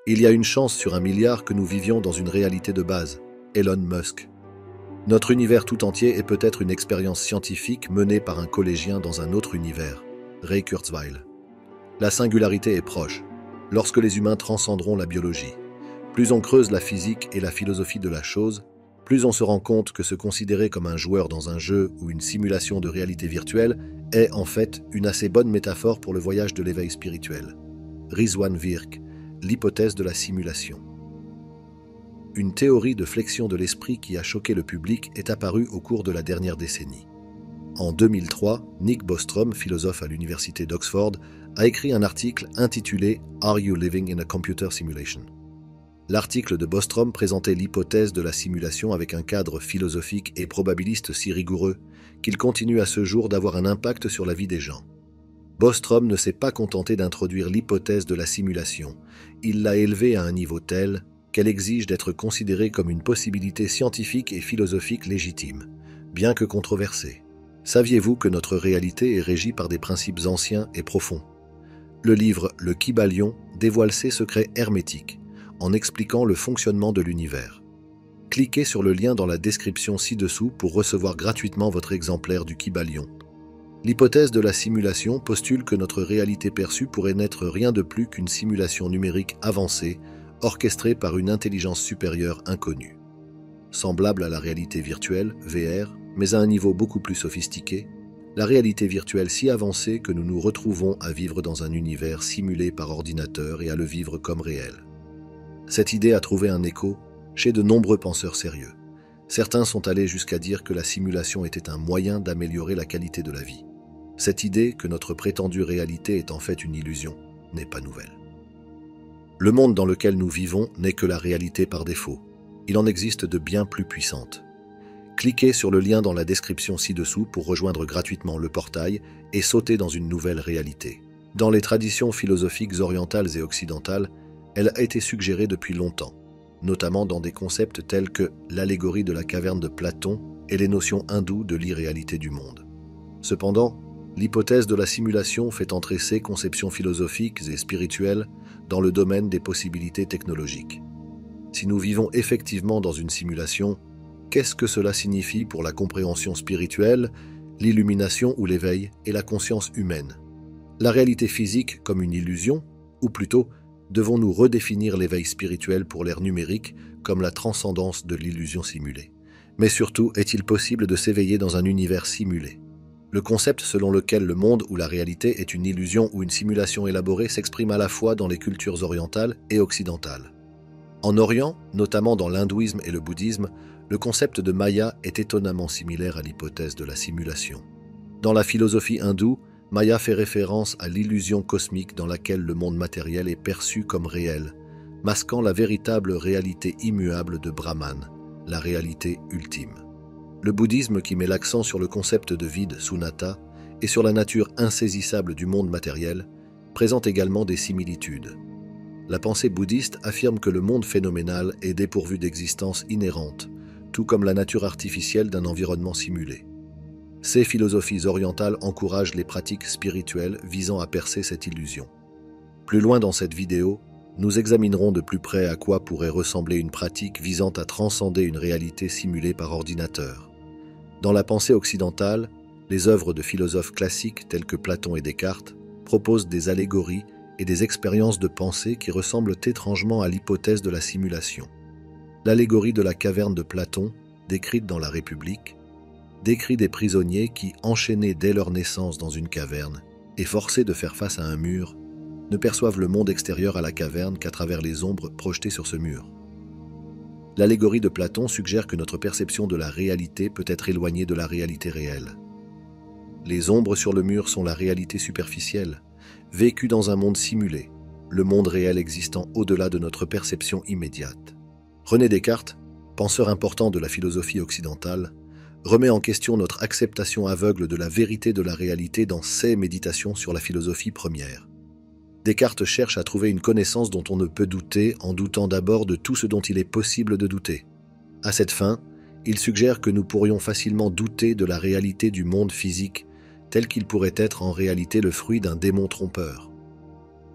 Il y a une chance sur 1 milliard que nous vivions dans une réalité de base. Elon Musk. Notre univers tout entier est peut-être une expérience scientifique menée par un collégien dans un autre univers. Ray Kurzweil. La singularité est proche, lorsque les humains transcenderont la biologie. Plus on creuse la physique et la philosophie de la chose, plus on se rend compte que se considérer comme un joueur dans un jeu ou une simulation de réalité virtuelle est en fait une assez bonne métaphore pour le voyage de l'éveil spirituel. Rizwan Virk, l'hypothèse de la simulation. Une théorie de flexion de l'esprit qui a choqué le public est apparue au cours de la dernière décennie. En 2003, Nick Bostrom, philosophe à l'université d'Oxford, a écrit un article intitulé « Are you living in a computer simulation ?» L'article de Bostrom présentait l'hypothèse de la simulation avec un cadre philosophique et probabiliste si rigoureux qu'il continue à ce jour d'avoir un impact sur la vie des gens. Bostrom ne s'est pas contenté d'introduire l'hypothèse de la simulation, il l'a élevée à un niveau tel qu'elle exige d'être considérée comme une possibilité scientifique et philosophique légitime, bien que controversée. Saviez-vous que notre réalité est régie par des principes anciens et profonds? Le livre « Le Kybalion » dévoile ces secrets hermétiques, en expliquant le fonctionnement de l'univers. Cliquez sur le lien dans la description ci-dessous pour recevoir gratuitement votre exemplaire du Kybalion. L'hypothèse de la simulation postule que notre réalité perçue pourrait n'être rien de plus qu'une simulation numérique avancée, orchestrée par une intelligence supérieure inconnue. Semblable à la réalité virtuelle, VR, mais à un niveau beaucoup plus sophistiqué, la réalité virtuelle si avancée que nous nous retrouvons à vivre dans un univers simulé par ordinateur et à le vivre comme réel. Cette idée a trouvé un écho chez de nombreux penseurs sérieux. Certains sont allés jusqu'à dire que la simulation était un moyen d'améliorer la qualité de la vie. Cette idée que notre prétendue réalité est en fait une illusion n'est pas nouvelle. Le monde dans lequel nous vivons n'est que la réalité par défaut. Il en existe de bien plus puissantes. Cliquez sur le lien dans la description ci-dessous pour rejoindre gratuitement le portail et sauter dans une nouvelle réalité. Dans les traditions philosophiques orientales et occidentales, elle a été suggérée depuis longtemps, notamment dans des concepts tels que l'allégorie de la caverne de Platon et les notions hindoues de l'irréalité du monde. Cependant, l'hypothèse de la simulation fait entrer ces conceptions philosophiques et spirituelles dans le domaine des possibilités technologiques. Si nous vivons effectivement dans une simulation, qu'est-ce que cela signifie pour la compréhension spirituelle, l'illumination ou l'éveil et la conscience humaine? La réalité physique comme une illusion, ou plutôt, devons-nous redéfinir l'éveil spirituel pour l'ère numérique comme la transcendance de l'illusion simulée? Mais surtout, est-il possible de s'éveiller dans un univers simulé? Le concept selon lequel le monde ou la réalité est une illusion ou une simulation élaborée s'exprime à la fois dans les cultures orientales et occidentales. En Orient, notamment dans l'hindouisme et le bouddhisme, le concept de Maya est étonnamment similaire à l'hypothèse de la simulation. Dans la philosophie hindoue, Maya fait référence à l'illusion cosmique dans laquelle le monde matériel est perçu comme réel, masquant la véritable réalité immuable de Brahman, la réalité ultime. Le bouddhisme, qui met l'accent sur le concept de vide, sunnata, et sur la nature insaisissable du monde matériel, présente également des similitudes. La pensée bouddhiste affirme que le monde phénoménal est dépourvu d'existence inhérente, tout comme la nature artificielle d'un environnement simulé. Ces philosophies orientales encouragent les pratiques spirituelles visant à percer cette illusion. Plus loin dans cette vidéo, nous examinerons de plus près à quoi pourrait ressembler une pratique visant à transcender une réalité simulée par ordinateur. Dans la pensée occidentale, les œuvres de philosophes classiques tels que Platon et Descartes proposent des allégories et des expériences de pensée qui ressemblent étrangement à l'hypothèse de la simulation. L'allégorie de la caverne de Platon, décrite dans la République, décrit des prisonniers qui, enchaînés dès leur naissance dans une caverne et forcés de faire face à un mur, ne perçoivent le monde extérieur à la caverne qu'à travers les ombres projetées sur ce mur. L'allégorie de Platon suggère que notre perception de la réalité peut être éloignée de la réalité réelle. Les ombres sur le mur sont la réalité superficielle, vécue dans un monde simulé, le monde réel existant au-delà de notre perception immédiate. René Descartes, penseur important de la philosophie occidentale, remet en question notre acceptation aveugle de la vérité de la réalité dans ses méditations sur la philosophie première. Descartes cherche à trouver une connaissance dont on ne peut douter en doutant d'abord de tout ce dont il est possible de douter. À cette fin, il suggère que nous pourrions facilement douter de la réalité du monde physique, tel qu'il pourrait être en réalité le fruit d'un démon trompeur.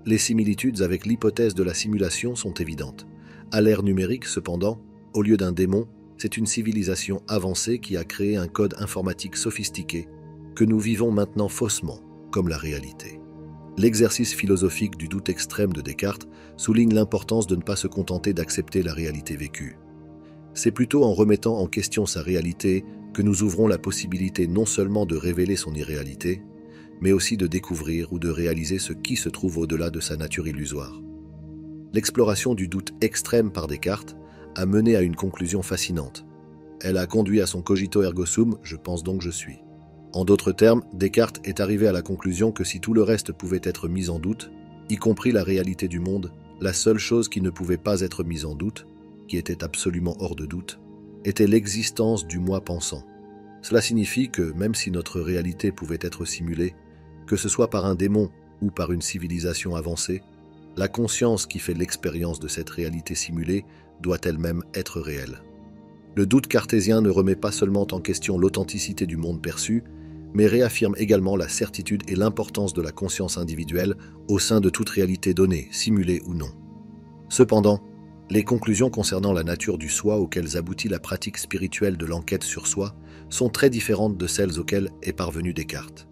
Les similitudes avec l'hypothèse de la simulation sont évidentes. À l'ère numérique, cependant, au lieu d'un démon, c'est une civilisation avancée qui a créé un code informatique sophistiqué que nous vivons maintenant faussement, comme la réalité. L'exercice philosophique du doute extrême de Descartes souligne l'importance de ne pas se contenter d'accepter la réalité vécue. C'est plutôt en remettant en question sa réalité que nous ouvrons la possibilité non seulement de révéler son irréalité, mais aussi de découvrir ou de réaliser ce qui se trouve au-delà de sa nature illusoire. L'exploration du doute extrême par Descartes a mené à une conclusion fascinante. Elle a conduit à son cogito ergo sum, je pense donc je suis. En d'autres termes, Descartes est arrivé à la conclusion que si tout le reste pouvait être mis en doute, y compris la réalité du monde, la seule chose qui ne pouvait pas être mise en doute, qui était absolument hors de doute, était l'existence du moi pensant. Cela signifie que même si notre réalité pouvait être simulée, que ce soit par un démon ou par une civilisation avancée, la conscience qui fait l'expérience de cette réalité simulée doit elle-même être réelle. Le doute cartésien ne remet pas seulement en question l'authenticité du monde perçu, mais réaffirme également la certitude et l'importance de la conscience individuelle au sein de toute réalité donnée, simulée ou non. Cependant, les conclusions concernant la nature du soi auxquelles aboutit la pratique spirituelle de l'enquête sur soi sont très différentes de celles auxquelles est parvenu Descartes.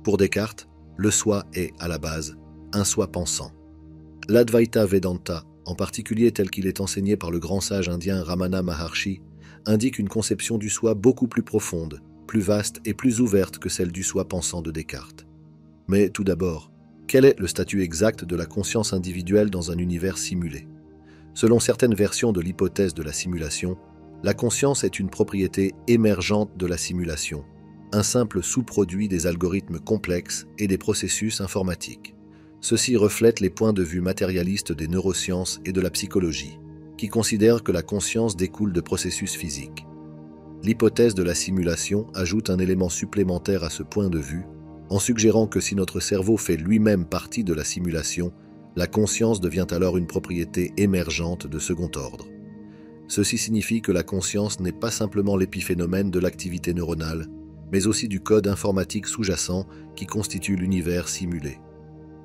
Pour Descartes, le soi est, à la base, un soi pensant. L'Advaita Vedanta, en particulier tel qu'il est enseigné par le grand sage indien Ramana Maharshi, indique une conception du soi beaucoup plus profonde, plus vaste et plus ouverte que celle du soi pensant de Descartes. Mais tout d'abord, quel est le statut exact de la conscience individuelle dans un univers simulé ? Selon certaines versions de l'hypothèse de la simulation, la conscience est une propriété émergente de la simulation, un simple sous-produit des algorithmes complexes et des processus informatiques. Ceci reflète les points de vue matérialistes des neurosciences et de la psychologie, qui considèrent que la conscience découle de processus physiques. L'hypothèse de la simulation ajoute un élément supplémentaire à ce point de vue, en suggérant que si notre cerveau fait lui-même partie de la simulation, la conscience devient alors une propriété émergente de second ordre. Ceci signifie que la conscience n'est pas simplement l'épiphénomène de l'activité neuronale, mais aussi du code informatique sous-jacent qui constitue l'univers simulé.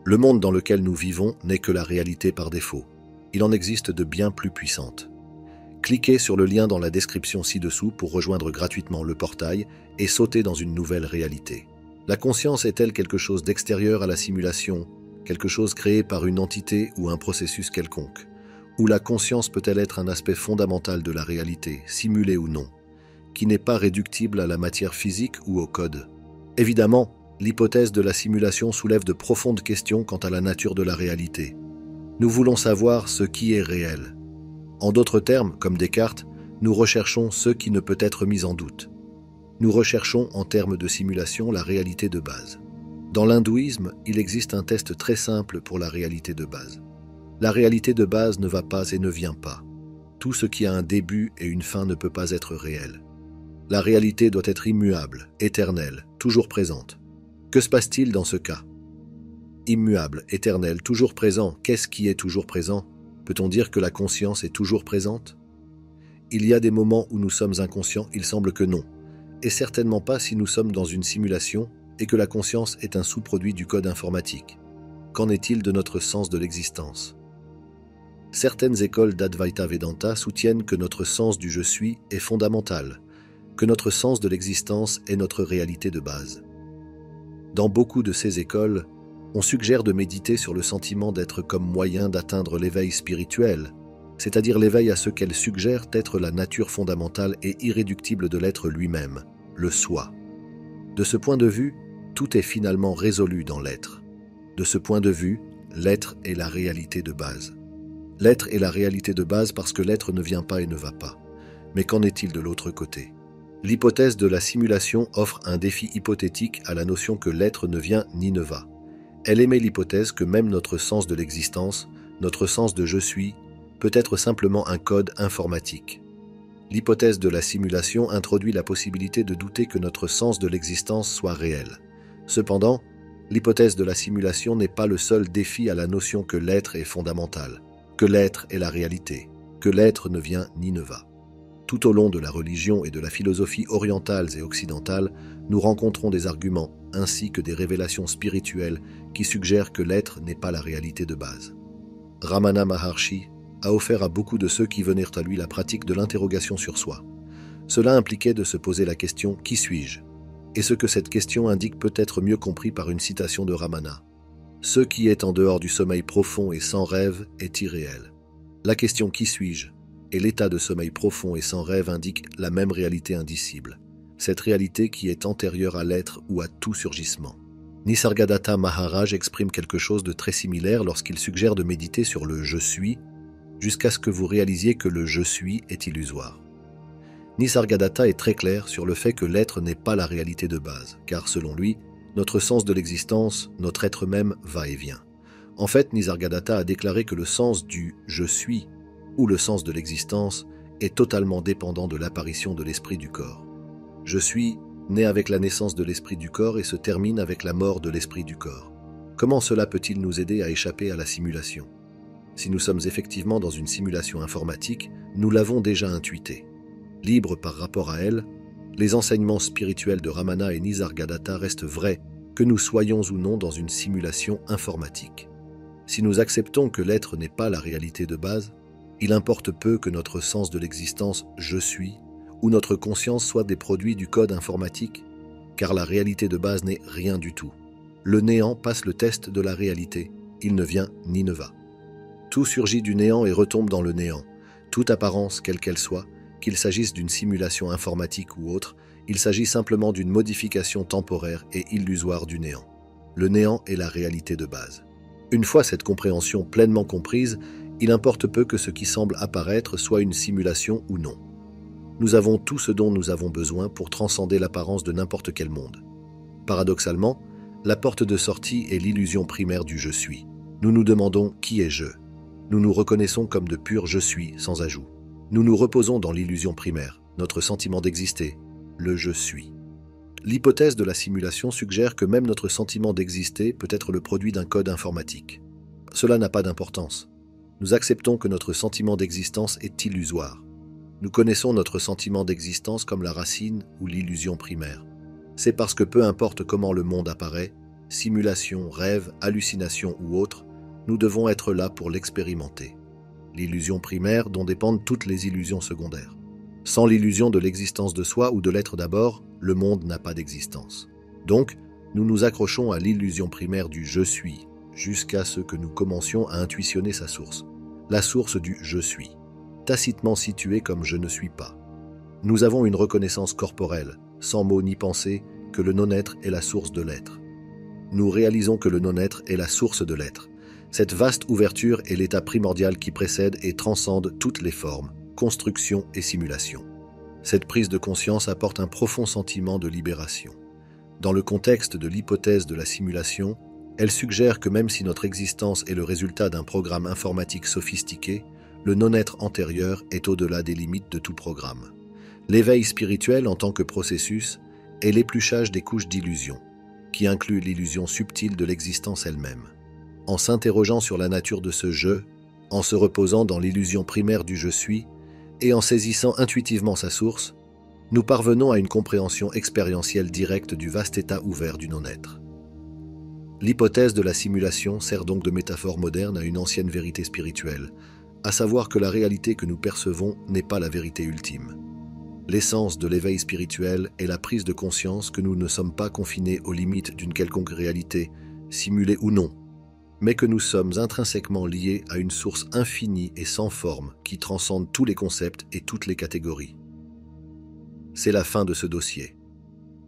Le monde dans lequel nous vivons n'est que la réalité par défaut. Il en existe de bien plus puissantes. Cliquez sur le lien dans la description ci-dessous pour rejoindre gratuitement le portail et sauter dans une nouvelle réalité. La conscience est-elle quelque chose d'extérieur à la simulation, quelque chose créé par une entité ou un processus quelconque? Ou la conscience peut-elle être un aspect fondamental de la réalité, simulée ou non, qui n'est pas réductible à la matière physique ou au code? Évidemment, l'hypothèse de la simulation soulève de profondes questions quant à la nature de la réalité. Nous voulons savoir ce qui est réel. En d'autres termes, comme Descartes, nous recherchons ce qui ne peut être mis en doute. Nous recherchons, en termes de simulation, la réalité de base. Dans l'hindouisme, il existe un test très simple pour la réalité de base. La réalité de base ne va pas et ne vient pas. Tout ce qui a un début et une fin ne peut pas être réel. La réalité doit être immuable, éternelle, toujours présente. Que se passe-t-il dans ce cas? Immuable, éternel, toujours présent. Qu'est-ce qui est toujours présent? Peut-on dire que la conscience est toujours présente? Il y a des moments où nous sommes inconscients, il semble que non. Et certainement pas si nous sommes dans une simulation et que la conscience est un sous-produit du code informatique. Qu'en est-il de notre sens de l'existence? Certaines écoles d'Advaita Vedanta soutiennent que notre sens du « je suis » est fondamental, que notre sens de l'existence est notre réalité de base. Dans beaucoup de ces écoles, on suggère de méditer sur le sentiment d'être comme moyen d'atteindre l'éveil spirituel, c'est-à-dire l'éveil à ce qu'elles suggèrent être la nature fondamentale et irréductible de l'être lui-même, le soi. De ce point de vue, tout est finalement résolu dans l'être. De ce point de vue, l'être est la réalité de base. L'être est la réalité de base parce que l'être ne vient pas et ne va pas. Mais qu'en est-il de l'autre côté? L'hypothèse de la simulation offre un défi hypothétique à la notion que l'être ne vient ni ne va. Elle émet l'hypothèse que même notre sens de l'existence, notre sens de « je suis », peut être simplement un code informatique. L'hypothèse de la simulation introduit la possibilité de douter que notre sens de l'existence soit réel. Cependant, l'hypothèse de la simulation n'est pas le seul défi à la notion que l'être est fondamental, que l'être est la réalité, que l'être ne vient ni ne va. Tout au long de la religion et de la philosophie orientales et occidentales, nous rencontrons des arguments ainsi que des révélations spirituelles qui suggèrent que l'être n'est pas la réalité de base. Ramana Maharshi a offert à beaucoup de ceux qui venaient à lui la pratique de l'interrogation sur soi. Cela impliquait de se poser la question « Qui suis-je » et ce que cette question indique peut être mieux compris par une citation de Ramana. « Ce qui est en dehors du sommeil profond et sans rêve est irréel. » La question « Qui suis-je » et l'état de sommeil profond et sans rêve indiquent la même réalité indicible, cette réalité qui est antérieure à l'être ou à tout surgissement. Nisargadatta Maharaj exprime quelque chose de très similaire lorsqu'il suggère de méditer sur le « je suis » jusqu'à ce que vous réalisiez que le « je suis » est illusoire. Nisargadatta est très clair sur le fait que l'être n'est pas la réalité de base, car selon lui, notre sens de l'existence, notre être même, va et vient. En fait, Nisargadatta a déclaré que le sens du « je suis » ou le sens de l'existence est totalement dépendant de l'apparition de l'esprit du corps. Je suis né avec la naissance de l'esprit du corps et se termine avec la mort de l'esprit du corps. Comment cela peut-il nous aider à échapper à la simulation? Si nous sommes effectivement dans une simulation informatique, nous l'avons déjà intuité. Libres par rapport à elle, les enseignements spirituels de Ramana et Nisargadatta restent vrais, que nous soyons ou non dans une simulation informatique. Si nous acceptons que l'être n'est pas la réalité de base, il importe peu que notre sens de l'existence « je suis » ou notre conscience soit des produits du code informatique, car la réalité de base n'est rien du tout. Le néant passe le test de la réalité, il ne vient ni ne va. Tout surgit du néant et retombe dans le néant. Toute apparence, quelle qu'elle soit, qu'il s'agisse d'une simulation informatique ou autre, il s'agit simplement d'une modification temporaire et illusoire du néant. Le néant est la réalité de base. Une fois cette compréhension pleinement comprise, il importe peu que ce qui semble apparaître soit une simulation ou non. Nous avons tout ce dont nous avons besoin pour transcender l'apparence de n'importe quel monde. Paradoxalement, la porte de sortie est l'illusion primaire du « je suis ». Nous nous demandons « qui est je ?» Nous nous reconnaissons comme de pur « je suis » sans ajout. Nous nous reposons dans l'illusion primaire, notre sentiment d'exister, le « je suis ». L'hypothèse de la simulation suggère que même notre sentiment d'exister peut être le produit d'un code informatique. Cela n'a pas d'importance. Nous acceptons que notre sentiment d'existence est illusoire. Nous connaissons notre sentiment d'existence comme la racine ou l'illusion primaire. C'est parce que peu importe comment le monde apparaît, simulation, rêve, hallucination ou autre, nous devons être là pour l'expérimenter. L'illusion primaire dont dépendent toutes les illusions secondaires. Sans l'illusion de l'existence de soi ou de l'être d'abord, le monde n'a pas d'existence. Donc, nous nous accrochons à l'illusion primaire du « je suis » jusqu'à ce que nous commencions à intuitionner sa source. La source du « je suis », tacitement située comme « je ne suis pas ». Nous avons une reconnaissance corporelle, sans mots ni pensée, que le non-être est la source de l'être. Nous réalisons que le non-être est la source de l'être. Cette vaste ouverture est l'état primordial qui précède et transcende toutes les formes, construction et simulation. Cette prise de conscience apporte un profond sentiment de libération. Dans le contexte de l'hypothèse de la simulation, elle suggère que même si notre existence est le résultat d'un programme informatique sophistiqué, le non-être antérieur est au-delà des limites de tout programme. L'éveil spirituel en tant que processus est l'épluchage des couches d'illusions, qui inclut l'illusion subtile de l'existence elle-même. En s'interrogeant sur la nature de ce « je », en se reposant dans l'illusion primaire du « je suis » et en saisissant intuitivement sa source, nous parvenons à une compréhension expérientielle directe du vaste état ouvert du non-être. L'hypothèse de la simulation sert donc de métaphore moderne à une ancienne vérité spirituelle, à savoir que la réalité que nous percevons n'est pas la vérité ultime. L'essence de l'éveil spirituel est la prise de conscience que nous ne sommes pas confinés aux limites d'une quelconque réalité, simulée ou non, mais que nous sommes intrinsèquement liés à une source infinie et sans forme qui transcende tous les concepts et toutes les catégories. C'est la fin de ce dossier.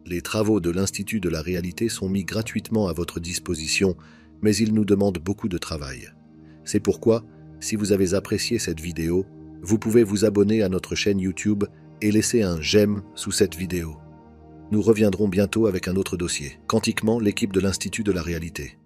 Les travaux de l'Institut de la réalité sont mis gratuitement à votre disposition, mais ils nous demandent beaucoup de travail. C'est pourquoi, si vous avez apprécié cette vidéo, vous pouvez vous abonner à notre chaîne YouTube et laisser un j'aime sous cette vidéo. Nous reviendrons bientôt avec un autre dossier. Quantiquement, l'équipe de l'Institut de la réalité.